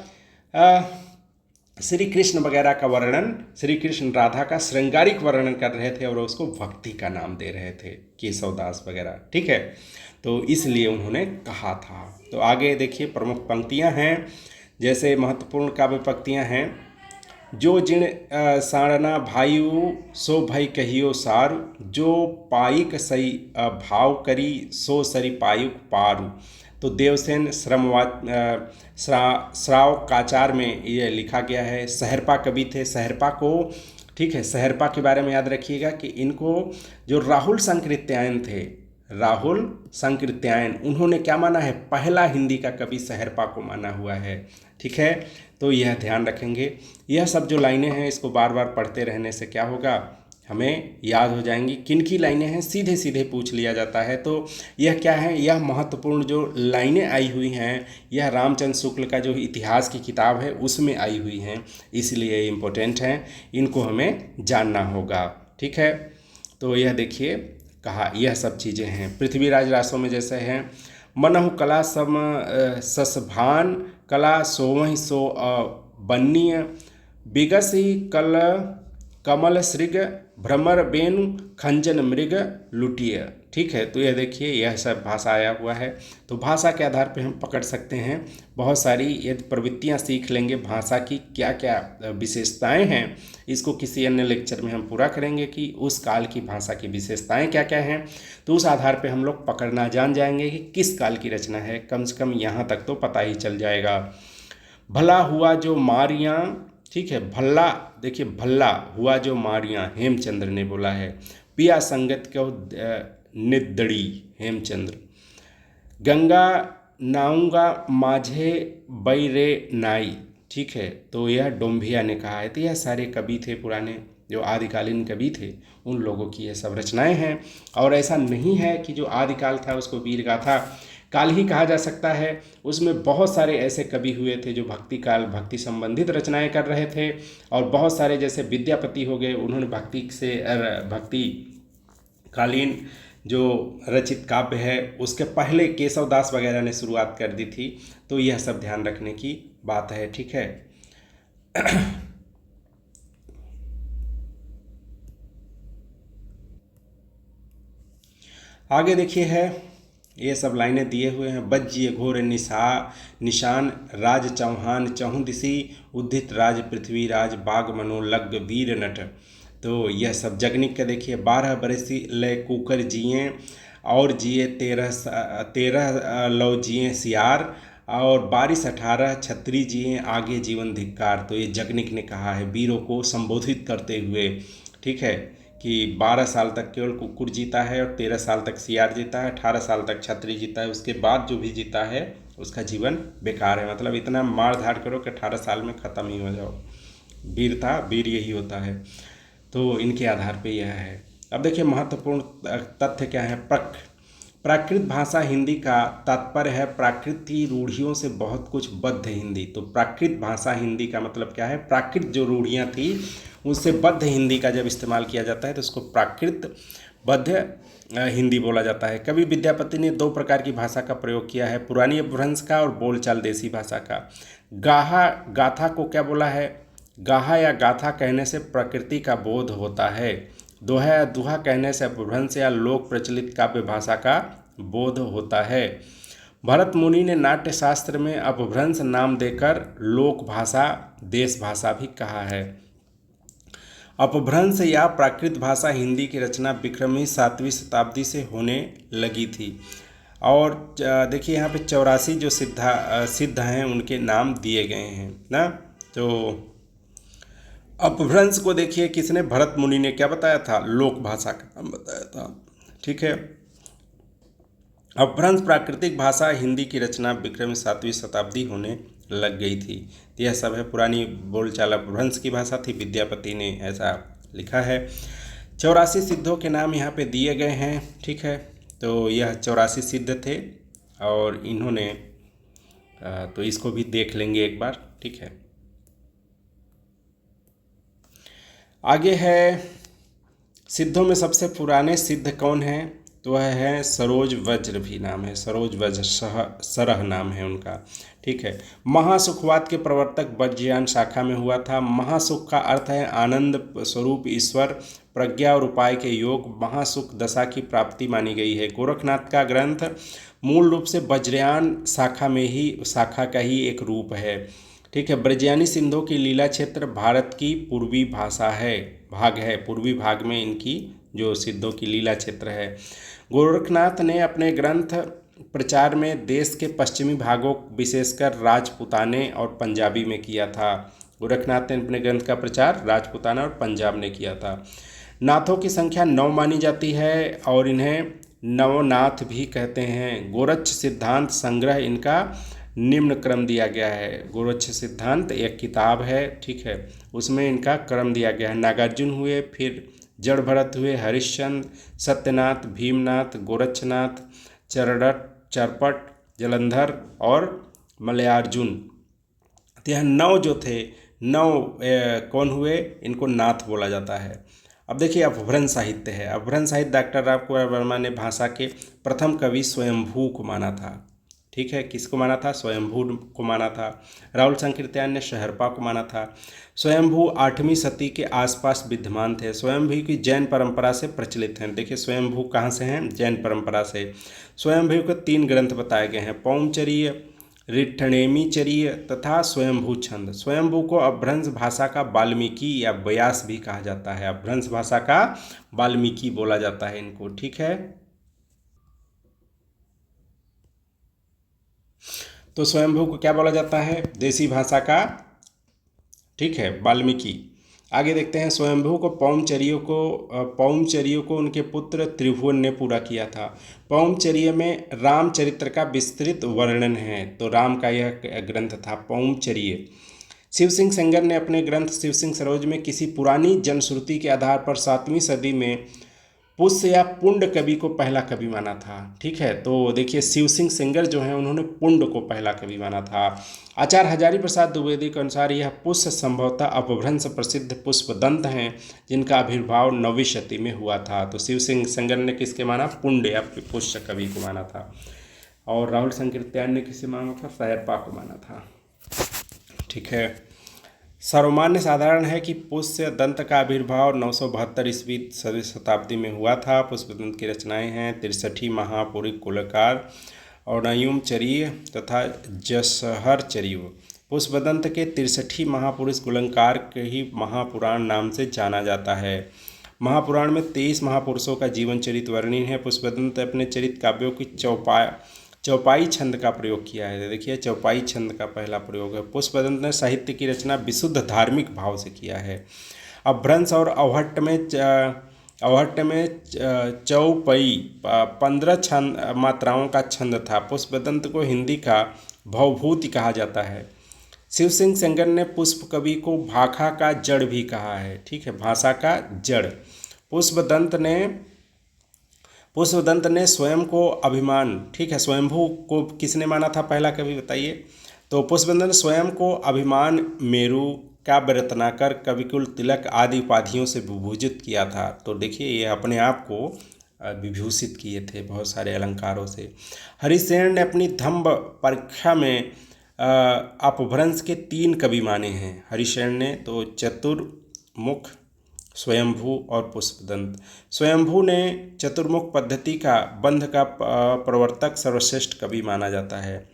श्री कृष्ण वगैरह का वर्णन, श्री कृष्ण राधा का श्रृंगारिक वर्णन कर रहे थे और उसको भक्ति का नाम दे रहे थे, केशवदास वगैरह। ठीक है, तो इसलिए उन्होंने कहा था। तो आगे देखिए प्रमुख पंक्तियां हैं, जैसे महत्वपूर्ण काव्य पंक्तियां हैं। जो जिण साड़ना भायु सो भई कहियो सारु, जो पाइक सई भाव करी सो सरी पायुक पारु। तो देवसेन श्राव काचार में ये लिखा गया है। सहरपा कवि थे, सहरपा को, ठीक है, सहरपा के बारे में याद रखिएगा कि इनको जो राहुल संकृत्यायन थे, राहुल संकृत्यायन, उन्होंने क्या माना है? पहला हिंदी का कवि सहरपा को माना हुआ है। ठीक है, तो यह ध्यान रखेंगे। यह सब जो लाइनें हैं इसको बार बार पढ़ते रहने से क्या होगा, हमें याद हो जाएंगी। किन की लाइनें हैं सीधे सीधे पूछ लिया जाता है। तो यह क्या है? यह महत्वपूर्ण जो लाइनें आई हुई हैं यह रामचंद्र शुक्ल का जो इतिहास की किताब है उसमें आई हुई हैं, इसलिए इम्पोर्टेंट हैं, इनको हमें जानना होगा। ठीक है, तो यह देखिए कहा यह सब चीज़ें हैं। पृथ्वीराज रासों में जैसे हैं, मनहु कला सम ससभान कला सोवहि सो बन्नीय बिगसी कल कमल सृग भ्रमर बेनु खंजन मृग लुटिय। ठीक है, तो यह देखिए यह सब भाषा आया हुआ है। तो भाषा के आधार पर हम पकड़ सकते हैं बहुत सारी, यदि प्रवृत्तियाँ सीख लेंगे भाषा की क्या क्या विशेषताएं हैं, इसको किसी अन्य लेक्चर में हम पूरा करेंगे कि उस काल की भाषा की विशेषताएं क्या क्या हैं। तो उस आधार पर हम लोग पकड़ना जान जाएंगे कि किस काल की रचना है, कम से कम यहाँ तक तो पता ही चल जाएगा। भला हुआ जो मारियाँ, ठीक है, भल्ला, देखिए भल्ला हुआ जो मारियाँ, हेमचंद्र ने बोला है। पिया संगत को निदड़ी, हेमचंद्र। गंगा नाऊंगा माझे बैरे नाई, ठीक है, तो यह डोम्भिया ने कहा है। तो यह सारे कवि थे पुराने, जो आदिकालीन कवि थे, उन लोगों की ये सब रचनाएं हैं। और ऐसा नहीं है कि जो आदिकाल था उसको वीर गाथा काल ही कहा जा सकता है, उसमें बहुत सारे ऐसे कवि हुए थे जो भक्ति काल, भक्ति संबंधित रचनाएं कर रहे थे। और बहुत सारे जैसे विद्यापति हो गए, उन्होंने भक्ति कालीन जो रचित काव्य है उसके पहले केशवदास वगैरह ने शुरुआत कर दी थी। तो यह सब ध्यान रखने की बात है। ठीक है, आगे देखिए है, ये सब लाइनें दिए हुए हैं। बज्जिए घोर निशान राज चौहान चहुँ दिसी, उद्धित राज पृथ्वीराज बाग मनो लग वीर नट। तो यह सब जगनिक का देखिए। 12 बरसी लय कुकर जिए और जिए 13 लौ जिए सियार, और 22 18 छत्री जिए आगे जीवन धिक्कार। तो ये जगनिक ने कहा है वीरों को संबोधित करते हुए। ठीक है, कि 12 साल तक केवल कुकुर जीता है और 13 साल तक सियार जीता है, 18 साल तक छत्री जीता है, उसके बाद जो भी जीता है उसका जीवन बेकार है। मतलब इतना मार धाड़ करो कि 18 साल में ख़त्म ही हो जाओ। वीर यही होता है। तो इनके आधार पे यह है। अब देखिए महत्वपूर्ण तथ्य क्या है। प्राकृत भाषा हिंदी का तात्पर्य है प्राकृत की रूढ़ियों से बहुत कुछ बद्ध हिंदी। तो प्राकृत भाषा हिंदी का मतलब क्या है? प्राकृत जो रूढ़ियाँ थी उससे बद्ध हिंदी का जब इस्तेमाल किया जाता है तो उसको प्राकृत बद्ध हिंदी बोला जाता है। कवि विद्यापति ने 2 प्रकार की भाषा का प्रयोग किया है, पुरानी अपभ्रंश का और बोलचाल देसी भाषा का। गाथा को क्या बोला है? गाहा या गाथा कहने से प्रकृति का बोध होता है। दोहा या दुहा कहने से अपभ्रंश या लोक प्रचलित काव्य भाषा का बोध होता है। भरत मुनि ने नाट्य शास्त्र में अपभ्रंश नाम देकर लोक भाषा, देश भाषा भी कहा है। अपभ्रंश या प्राकृत भाषा हिंदी की रचना विक्रमी 7वीं शताब्दी से होने लगी थी। और देखिए यहाँ पे 84 जो सिद्ध हैं उनके नाम दिए गए हैं ना। तो अपभ्रंश को देखिए किसने, भरत मुनि ने क्या बताया था, लोक भाषा का नाम बताया था। ठीक है। अपभ्रंश प्राकृतिक भाषा हिंदी की रचना विक्रम 7वीं शताब्दी होने लग गई थी। तो यह सब है, पुरानी बोलचाल अपभ्रंश की भाषा थी, विद्यापति ने ऐसा लिखा है। 84 सिद्धों के नाम यहाँ पे दिए गए हैं। ठीक है, तो यह 84 सिद्ध थे और इन्होंने तो इसको भी देख लेंगे एक बार। ठीक है, आगे है सिद्धों में सबसे पुराने सिद्ध कौन हैं, तो वह है सरोज वज्र, भी नाम है सरोज वज्र, सरह नाम है उनका। ठीक है। महासुखवाद के प्रवर्तक वज्रयान शाखा में हुआ था। महासुख का अर्थ है आनंद स्वरूप ईश्वर, प्रज्ञा और उपाय के योग, महासुख दशा की प्राप्ति मानी गई है। गोरखनाथ का ग्रंथ मूल रूप से वज्रयान शाखा का ही एक रूप है। ठीक है। ब्रजयानी सिंधों की लीला क्षेत्र भारत की पूर्वी भाग है, पूर्वी भाग में इनकी जो सिद्धों की लीला क्षेत्र है। गोरखनाथ ने अपने ग्रंथ प्रचार में देश के पश्चिमी भागों विशेषकर राजपूताने और पंजाबी में किया था। गोरखनाथ ने अपने ग्रंथ का प्रचार राजपूताना और पंजाब ने किया था। नाथों की संख्या 9 मानी जाती है और इन्हें नवनाथ भी कहते हैं। गोरक्ष सिद्धांत संग्रह इनका निम्न क्रम दिया गया है। गोरक्ष सिद्धांत एक किताब है। ठीक है, उसमें इनका क्रम दिया गया है। नागार्जुन हुए, फिर जड़ भरत हुए, हरिश्चंद्र, सत्यनाथ, भीमनाथ, गोरक्षनाथ, चरपट, जलंधर और मलयार्जुन। तो यह 9 जो थे, 9 कौन हुए, इनको नाथ बोला जाता है। अब देखिए अपभ्रंश साहित्य है। अपभ्रंश साहित्य डॉक्टर राव कुमार वर्मा ने भाषा के प्रथम कवि स्वयंभू को माना था। ठीक है, किसको माना था, स्वयंभू को माना था। राहुल संकीर्त्यायन ने शहरपा को माना था। स्वयंभू 8वीं सदी के आसपास विद्यमान थे। स्वयंभू की जैन परंपरा से प्रचलित हैं। देखिए स्वयंभू कहाँ से हैं, जैन परंपरा से। स्वयंभू के 3 ग्रंथ बताए गए हैं, पौमचर्य, ऋट्ठनेमिचर्य तथा स्वयंभू छंद। स्वयंभू को अपभ्रंश भाषा का वाल्मीकि या व्यास भी कहा जाता है। अपभ्रंश भाषा का वाल्मीकि बोला जाता है इनको। ठीक है, तो स्वयंभू को क्या बोला जाता है, देसी भाषा का, ठीक है, वाल्मीकि। आगे देखते हैं, स्वयंभू को पौमचर्यों को उनके पुत्र त्रिभुवन ने पूरा किया था। पौमचर्य में रामचरित्र का विस्तृत वर्णन है, तो राम का यह ग्रंथ था पौमचर्य। शिव सिंह सेंगर ने अपने ग्रंथ शिव सिंह सरोज में किसी पुरानी जनश्रुति के आधार पर 7वीं सदी में पुष्य या पुंड कवि को पहला कवि माना था। ठीक है, तो देखिए शिव सिंह सेंगर जो हैं उन्होंने पुंड को पहला कवि माना था। आचार्य हजारी प्रसाद द्विवेदी के अनुसार यह पुष्य संभवतः अपभ्रंश प्रसिद्ध पुष्पदंत हैं, जिनका आविर्भाव 9वीं शती में हुआ था। तो शिव सिंह सेंगर ने किसके माना, पुंड या पुष्य कवि को माना था। और राहुल संकीर्त्यायन ने किसे माना था, शहरपा को माना था। ठीक है, सर्वमान्य साधारण है कि पुष्य दंत का आविर्भाव 972 ईस्वी शताब्दी में हुआ था। पुष्पदंत की रचनाएं हैं 63 महापुरुष कुलकार और नयुमचर्य तथा जसहरचर्य। पुष्पदंत के 63 महापुरुष कुलंकार के ही महापुराण नाम से जाना जाता है। महापुराण में 23 महापुरुषों का जीवन चरित वर्णन है। पुष्पदंत अपने चरित काव्यों की चौपाई छंद का प्रयोग किया है। देखिए चौपाई छंद का पहला प्रयोग है। पुष्पदंत ने साहित्य की रचना विशुद्ध धार्मिक भाव से किया है। अपभ्रंश और अवहट्ट में चौपाई 15 मात्राओं का छंद था। पुष्पदंत को हिंदी का भवभूति कहा जाता है। शिव सिंह सेंगर ने पुष्प कवि को भाषा का जड़ भी कहा है। ठीक है, भाषा का जड़। पुष्पदंत ने स्वयं को अभिमान, ठीक है, स्वयंभू को किसने माना था पहला कवि, बताइए। तो पुष्पदंत ने स्वयं को अभिमान, मेरु, काव्य रत्नाकर, कविकुल तिलक आदि उपाधियों से विभूषित किया था। तो देखिए ये अपने आप को विभूषित किए थे बहुत सारे अलंकारों से। हरिसेन ने अपनी धम्ब परीक्षा में अपभ्रंश के 3 कवि माने हैं। हरिसेन ने तो चतुर्मुख, स्वयंभू और पुष्पदंत। स्वयंभू ने चतुर्मुख पद्धति का बंध का प्रवर्तक सर्वश्रेष्ठ कवि माना जाता है।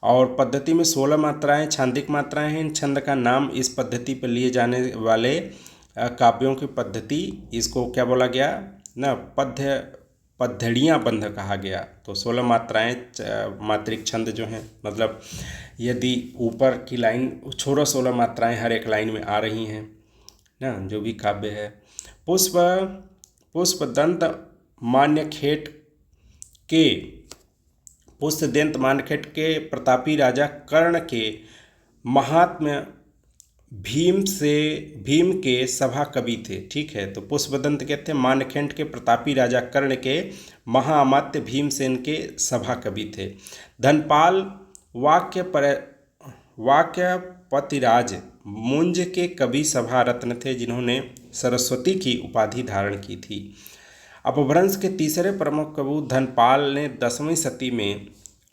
और पद्धति में 16 मात्राएं छांदिक मात्राएं हैं। इन छंद का नाम इस पद्धति पर लिए जाने वाले काव्यों की पद्धति, इसको क्या बोला गया ना, पद्धड़ियाँ बंध कहा गया। तो 16 मात्राएं मात्रिक छंद जो हैं, मतलब यदि ऊपर की लाइन छोड़ो 16 मात्राएं हर एक लाइन में आ रही हैं, ना, जो भी काव्य है। पुष्प पुष्पदंत मान्यखेट के पुष्पदंत मान्यखेट के प्रतापी राजा कर्ण के महात्म्य भीम के सभा कवि थे। ठीक है, तो पुष्पदंत के थे, मान्यखेट के प्रतापी राजा कर्ण के महाअमात्य भीमसेन के सभा कवि थे। धनपाल वाक्यपतिराज मुंज के कवि सभा रत्न थे, जिन्होंने सरस्वती की उपाधि धारण की थी। अपभ्रंश के तीसरे प्रमुख कवि धनपाल ने 10वीं सदी में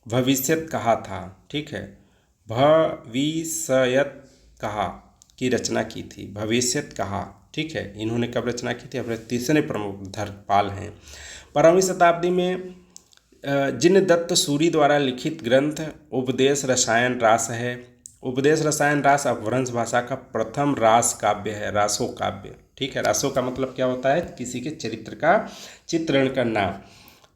भविष्यत कहा था। ठीक है, भविष्यत कहा की रचना की थी, भविष्यत कहा। ठीक है, इन्होंने कब रचना की थी? अपने तीसरे प्रमुख धनपाल हैं। 12वीं शताब्दी में जिनदत्त सूरी द्वारा लिखित ग्रंथ उपदेश रसायन रास है। उपदेश रसायन रास अपभ्रंश भाषा का प्रथम रास काव्य है, रासो काव्य। ठीक है, रासो का मतलब क्या होता है? किसी के चरित्र का चित्रण करना।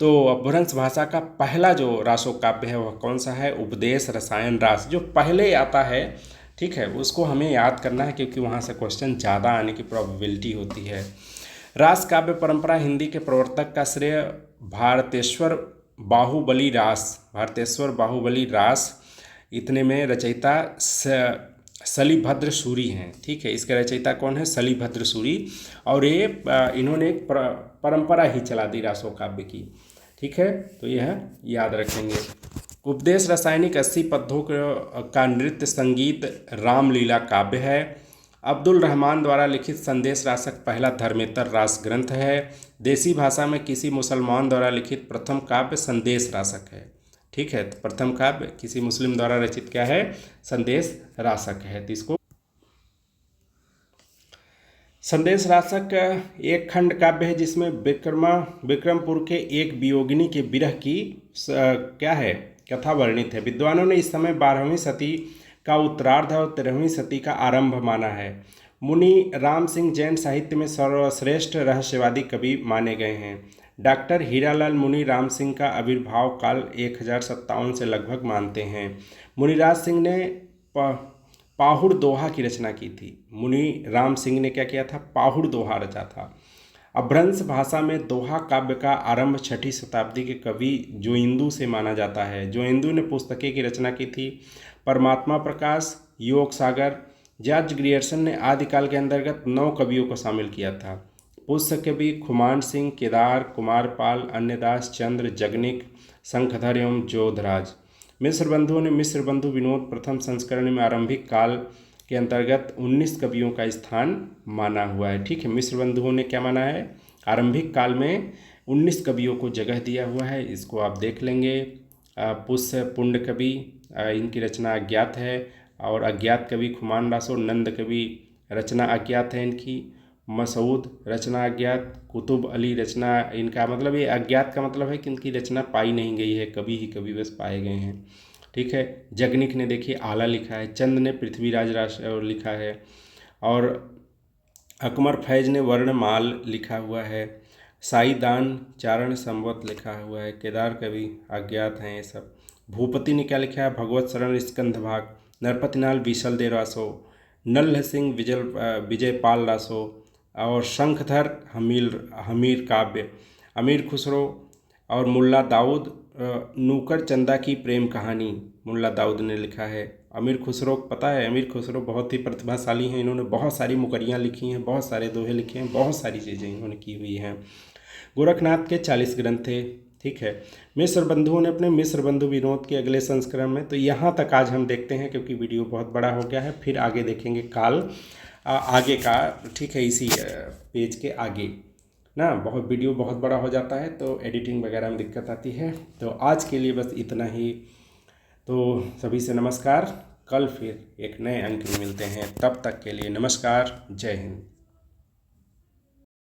तो अपभ्रंश भाषा का पहला जो रासो काव्य है वह कौन सा है? उपदेश रसायन रास, जो पहले आता है। ठीक है, उसको हमें याद करना है, क्योंकि वहाँ से क्वेश्चन ज़्यादा आने की प्रोबेबिलिटी होती है। रास काव्य परंपरा हिंदी के प्रवर्तक का श्रेय भारतेश्वर बाहुबली रास इतने में रचयिता सलीभद्र सूरी हैं। ठीक है, इसके रचयिता कौन है? सलीभद्र सूरी। और ये इन्होंने एक परंपरा ही चला दी रासो काव्य की। ठीक है, तो यह याद रखेंगे। उपदेश रासायनिक 80 पद्यों का नृत्य संगीत रामलीला काव्य है। अब्दुल रहमान द्वारा लिखित संदेश रासक पहला धर्मेतर रास ग्रंथ है। देसी भाषा में किसी मुसलमान द्वारा लिखित प्रथम काव्य संदेश रासक है। ठीक है, तो प्रथम काव्य किसी मुस्लिम द्वारा रचित क्या है? संदेश रासक है। तो इसको संदेश रासक एक खंड काव्य है, जिसमें विक्रमपुर के एक वियोगिनी के विरह की क्या है? कथा वर्णित है। विद्वानों ने इस समय 12वीं सदी का उत्तरार्ध और 13वीं सदी का आरंभ माना है। मुनि राम सिंह जैन साहित्य में सर्वश्रेष्ठ रहस्यवादी कवि माने गए हैं। डॉक्टर हीरालाल मुनि राम सिंह का आविर्भाव काल 1057 से लगभग मानते हैं। मुनिराज सिंह ने पाहुड़ दोहा की रचना की थी। मुनि राम सिंह ने क्या किया था? पाहुड़ दोहा रचा था। अपभ्रंश भाषा में दोहा काव्य का आरंभ 6वीं शताब्दी के कवि जोइंदू से माना जाता है। जोइंदू ने पुस्तकें की रचना की थी। परमात्मा प्रकाश, योग सागर। जॉर्ज ग्रियर्सन ने आदिकाल के अंतर्गत 9 कवियों को शामिल किया था। पुष्य कवि खुमान सिंह, केदार, कुमारपाल, अन्यदास, चंद्र, जगनिक, शंखधर एवं जोधराज। मिश्र बंधुओं ने मिश्र बंधु विनोद प्रथम संस्करण में आरंभिक काल के अंतर्गत 19 कवियों का स्थान माना हुआ है। ठीक है, मिश्र बंधुओं ने क्या माना है? आरंभिक काल में 19 कवियों को जगह दिया हुआ है। इसको आप देख लेंगे। पुष्य पुंड कवि, इनकी रचना अज्ञात है। और अज्ञात कवि खुमान रासो। नंद कवि रचना अज्ञात है इनकी। मसूद रचना अज्ञात। कुतुब अली रचना, इनका मतलब ये अज्ञात का मतलब है कि इनकी रचना पाई नहीं गई है, कवि ही कवि बस पाए गए हैं। ठीक है, जगनिक ने देखिए आला लिखा है। चंद ने पृथ्वीराज रास लिखा है। और अकमर फैज ने वर्णमाल लिखा हुआ है। साईदान चारण संवत लिखा हुआ है। केदार कवि अज्ञात हैं ये सब। भूपति ने क्या लिखा है? भगवत शरण स्कंध भाग। नरपतिनाल विशल दे रासो। नल्ह सिंह विजयपाल रासो। और शंखधर हमीर काव्य। अमीर खुसरो और मुल्ला दाऊद नूकर चंदा की प्रेम कहानी मुल्ला दाऊद ने लिखा है। अमीर खुसरो, पता है अमीर खुसरो बहुत ही प्रतिभाशाली हैं। इन्होंने बहुत सारी मुकरियाँ लिखी हैं, बहुत सारे दोहे लिखे हैं, बहुत सारी चीज़ें इन्होंने की हुई हैं। गोरखनाथ के 40 ग्रंथ थे। ठीक है, मिश्र बंधुओं ने अपने मिश्र बंधु विनोद के अगले संस्करण में, तो यहाँ तक आज हम देखते हैं क्योंकि वीडियो बहुत बड़ा हो गया है। फिर आगे देखेंगे काल आगे का। ठीक है, इसी पेज के आगे ना बहुत वीडियो बहुत बड़ा हो जाता है तो एडिटिंग वगैरह में दिक्कत आती है। तो आज के लिए बस इतना ही। तो सभी से नमस्कार। कल फिर एक नए अंक में मिलते हैं। तब तक के लिए नमस्कार। जय हिंद।